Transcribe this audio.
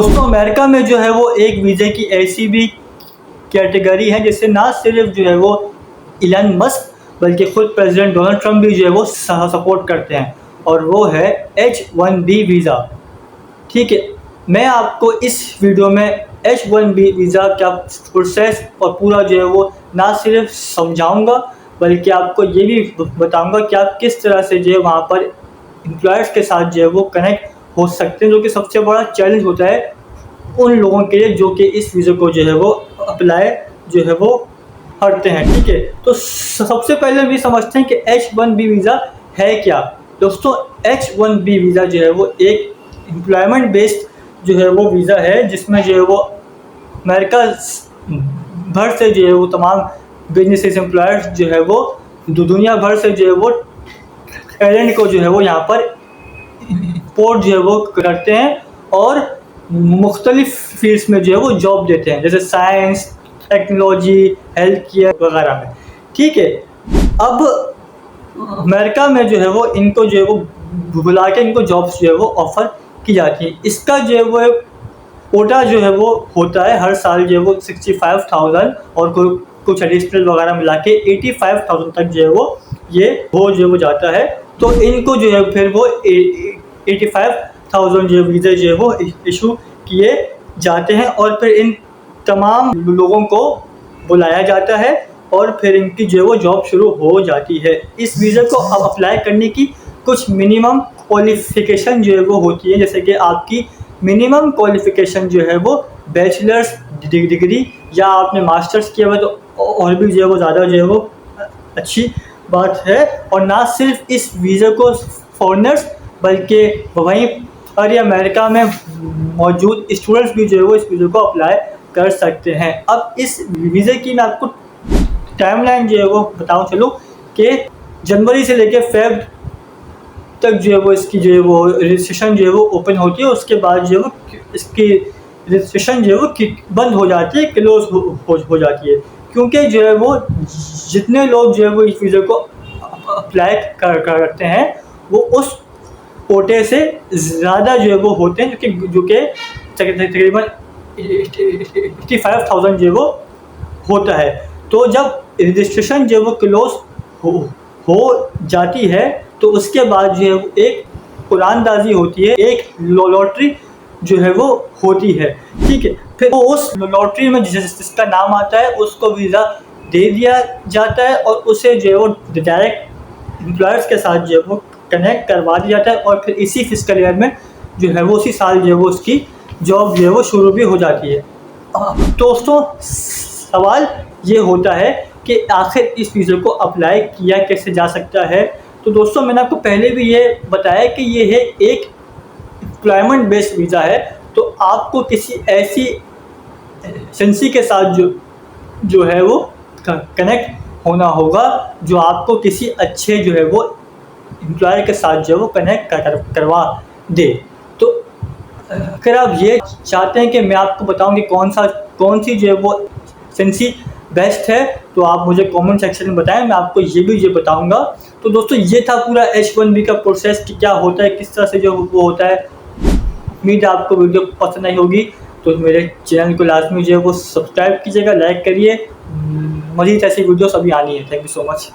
दोस्तों अमेरिका में जो है वो एक वीज़े की ऐसी भी कैटेगरी है जिससे ना सिर्फ जो है वो इलन मस्क बल्कि खुद प्रेसिडेंट डोनाल्ड ट्रंप भी जो है वो सपोर्ट करते हैं, और वो है H1B वीज़ा। ठीक है, मैं आपको इस वीडियो में H1B वीज़ा का प्रोसेस और पूरा जो है वो ना सिर्फ समझाऊंगा बल्कि आपको ये भी बताऊंगा कि आप किस तरह से जो है वहाँ पर एम्प्लॉयर्स के साथ जो है वो कनेक्ट हो सकते हैं, जो कि सबसे बड़ा चैलेंज होता है उन लोगों के लिए जो कि इस वीज़े को जो है वो अप्लाई जो है वो करते हैं। ठीक है, तो सबसे पहले भी समझते हैं कि H1B वीज़ा है क्या। दोस्तों H1B वीज़ा जो है वो एक एम्प्लॉयमेंट बेस्ड जो है वो वीज़ा है जिसमें जो है वो अमेरिका भर से जो है वो तमाम बिजनेसेस एम्प्लॉयर्स जो है वो दुनिया भर से जो है वो टैलेंट को जो है वो यहाँ पर पोर्ट जो है वो करते हैं और मुख्तलिफ फील्ड्स में जो है वो जॉब देते हैं, जैसे साइंस, टेक्नोलॉजी, हेल्थ केयर वगैरह में। ठीक है, अब अमेरिका में जो है वो इनको जो है वो बुला के इनको जॉब्स जो है वो ऑफ़र की जाती है। इसका जो है वो कोटा जो है वो होता है हर साल जो है वो 65,000 और कुछ एडिशनल वगैरह मिला के 85,000 तक जो है वो ये हो जो है वो जाता है। तो इनको जो है फिर वो 85,000 जो वीज़े जो है वो इशू किए जाते हैं और फिर इन तमाम लोगों को बुलाया जाता है और फिर इनकी जो है वो जॉब शुरू हो जाती है। इस वीज़े को अब अप्लाई करने की कुछ मिनिमम क्वालिफ़िकेशन जो है वो होती है, जैसे कि आपकी मिनिमम क्वालिफ़िकेशन जो है वो बैचलर्स डिग्री या आपने मास्टर्स किया हुआ तो और भी जो है वो ज़्यादा जो है वो अच्छी बात है। और ना सिर्फ इस वीज़े को फॉरेनर्स बल्कि वहीं पर अमेरिका में मौजूद स्टूडेंट्स भी जो है वो इस वीज़े को अप्लाई कर सकते हैं। अब इस वीज़े की मैं आपको टाइमलाइन जो है वो बताऊं चलूँ कि जनवरी से लेकर फेब तक जो है वो इसकी जो है वो रजिस्ट्रेशन जो है वो ओपन होती है, उसके बाद जो है वो इसकी रजिस्ट्रेशन जो है वो बंद हो जाती है, क्लोज हो जाती है, क्योंकि जो है वो जितने लोग जो है वो इस वीज़े को अप्लाई करते हैं वो उस कोटे से ज़्यादा जो है वो होते हैं, जो कि तकरीबन 85,000 जो है वो होता है। तो जब रजिस्ट्रेशन जो है वो क्लोज हो जाती है तो उसके बाद जो है एक कुरानदाजी होती है, एक लॉटरी जो है वो होती है। ठीक है, फिर उस लॉटरी में जिसका नाम आता है उसको वीज़ा दे दिया जाता है और उसे जो है वो डायरेक्ट एम्प्लॉयर्स के साथ जो है वो कनेक्ट करवा दिया जाता है और फिर इसी फिस्कल ईयर में जो है वो उसी साल जो है वो उसकी जॉब जो है वो शुरू भी हो जाती है। दोस्तों सवाल ये होता है कि आखिर इस वीज़े को अप्लाई किया कैसे जा सकता है। तो दोस्तों मैंने आपको पहले भी ये बताया कि ये है एक एम्प्लॉयमेंट बेस्ड वीज़ा है, तो आपको किसी ऐसी एजेंसी के साथ जो है वो कनेक्ट होना होगा जो आपको किसी अच्छे जो है वो एम्प्लॉयर के साथ जो है वो कनेक्ट करवा दे। तो अगर आप ये चाहते हैं कि मैं आपको बताऊं कि कौन सी जो है वो एजेंसी बेस्ट है तो आप मुझे कमेंट सेक्शन में बताएं, मैं आपको ये बताऊंगा। तो दोस्तों ये था पूरा H1B का प्रोसेस कि क्या होता है, किस तरह से जो वो होता है। उम्मीद है आपको वीडियो पसंद आई होगी, तो मेरे चैनल को लाजमी जो है वो सब्सक्राइब कीजिएगा, लाइक करिए, मज़ीद ऐसी वीडियोस अभी आनी है। Thank you so much.